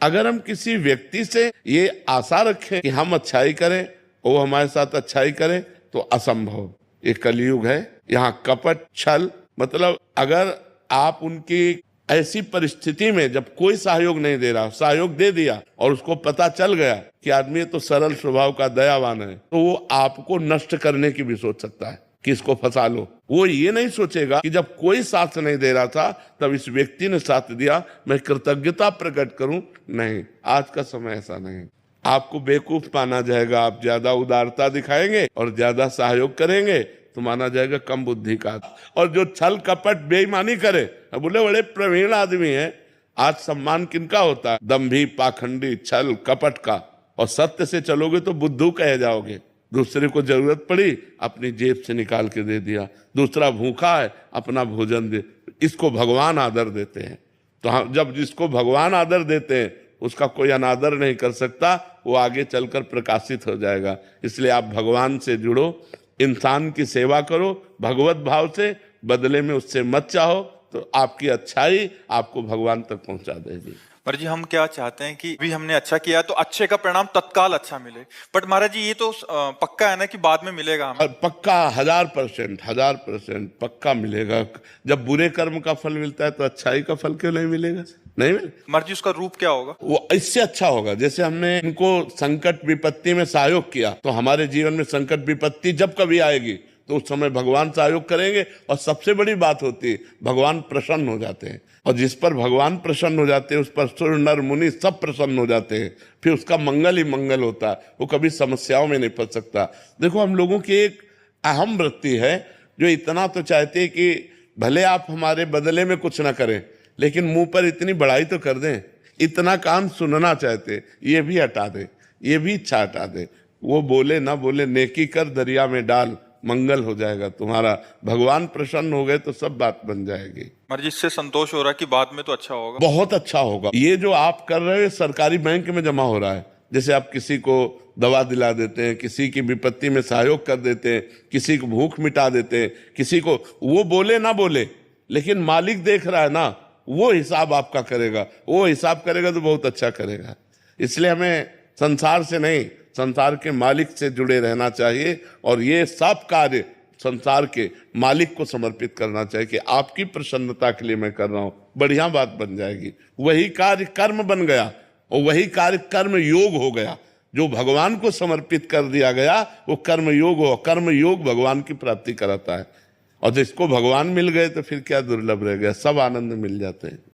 अगर हम किसी व्यक्ति से ये आशा रखें कि हम अच्छाई करें, वो हमारे साथ अच्छाई करे, तो असंभव। ये कलयुग है, यहाँ कपट छल, मतलब अगर आप उनकी ऐसी परिस्थिति में जब कोई सहयोग नहीं दे रहा, सहयोग दे दिया और उसको पता चल गया कि आदमी तो सरल स्वभाव का दयावान है, तो वो आपको नष्ट करने की भी सोच सकता है कि इसको फंसा लो। वो ये नहीं सोचेगा कि जब कोई साथ नहीं दे रहा था तब इस व्यक्ति ने साथ दिया, मैं कृतज्ञता प्रकट करूं। नहीं, आज का समय ऐसा नहीं। आपको बेवकूफ माना जाएगा, आप ज्यादा उदारता दिखाएंगे और ज्यादा सहयोग करेंगे तो माना जाएगा कम बुद्धि का। और जो छल कपट बेईमानी करे, बोले बड़े प्रवीण आदमी है। आज सम्मान किनका होता है? दंभी, पाखंडी, छल कपट का। और सत्य से चलोगे तो बुद्धू कहे जाओगे। दूसरे को जरूरत पड़ी, अपनी जेब से निकाल के दे दिया। दूसरा भूखा है, अपना भोजन दे। इसको भगवान आदर देते हैं। तो हम जब जिसको भगवान आदर देते हैं उसका कोई अनादर नहीं कर सकता, वो आगे चलकर प्रकाशित हो जाएगा। इसलिए आप भगवान से जुड़ो, इंसान की सेवा करो भगवत भाव से, बदले में उससे मत चाहो, तो आपकी अच्छाई आपको भगवान तक पहुंचा देगी। पर जी हम क्या चाहते हैं कि भी हमने अच्छा किया तो अच्छे का परिणाम तत्काल अच्छा मिले, बट महाराज जी ये तो पक्का है ना कि बाद में मिलेगा हमें? पक्का 1000% पक्का मिलेगा। जब बुरे कर्म का फल मिलता है तो अच्छाई का फल क्यों नहीं मिलेगा? नहीं मिले। महाराज जी उसका रूप क्या होगा? वो इससे अच्छा होगा, जैसे हमने इनको संकट विपत्ति में सहयोग किया, तो हमारे जीवन में संकट विपत्ति जब कभी आएगी तो उस समय भगवान सहयोग करेंगे। और सबसे बड़ी बात होती है, भगवान प्रसन्न हो जाते हैं। और जिस पर भगवान प्रसन्न हो जाते हैं उस पर सुर नर मुनि सब प्रसन्न हो जाते हैं। फिर उसका मंगल ही मंगल होता है, वो कभी समस्याओं में नहीं फंस सकता। देखो, हम लोगों की एक अहम वृत्ति है जो इतना तो चाहते हैं कि भले आप हमारे बदले में कुछ ना करें, लेकिन मुंह पर इतनी बड़ाई तो कर दें। इतना काम सुनना चाहते, ये भी हटा दे, ये भी इच्छा हटा दे। वो बोले ना बोले, नेकी कर दरिया में डाल, मंगल हो जाएगा तुम्हारा। भगवान प्रसन्न हो गए तो सब बात बन जाएगी। महाराज जिससे संतोष हो रहा है कि बाद में तो अच्छा होगा, बहुत अच्छा होगा। ये जो आप कर रहे हो सरकारी बैंक में जमा हो रहा है। जैसे आप किसी को दवा दिला देते हैं, किसी की विपत्ति में सहयोग कर देते हैं, किसी को भूख मिटा देते हैं, किसी को, वो बोले ना बोले लेकिन मालिक देख रहा है ना, वो हिसाब आपका करेगा। वो हिसाब करेगा तो बहुत अच्छा करेगा। इसलिए हमें संसार से नहीं, संसार के मालिक से जुड़े रहना चाहिए। और ये सब कार्य संसार के मालिक को समर्पित करना चाहिए कि आपकी प्रसन्नता के लिए मैं कर रहा हूं, बढ़िया बात बन जाएगी। वही कार्य कर्म बन गया और वही कार्य कर्म योग हो गया। जो भगवान को समर्पित कर दिया गया वो कर्म योग हो। कर्म योग भगवान की प्राप्ति कराता है। और जिसको भगवान मिल गए तो फिर क्या दुर्लभ रह गया, सब आनंद मिल जाते हैं।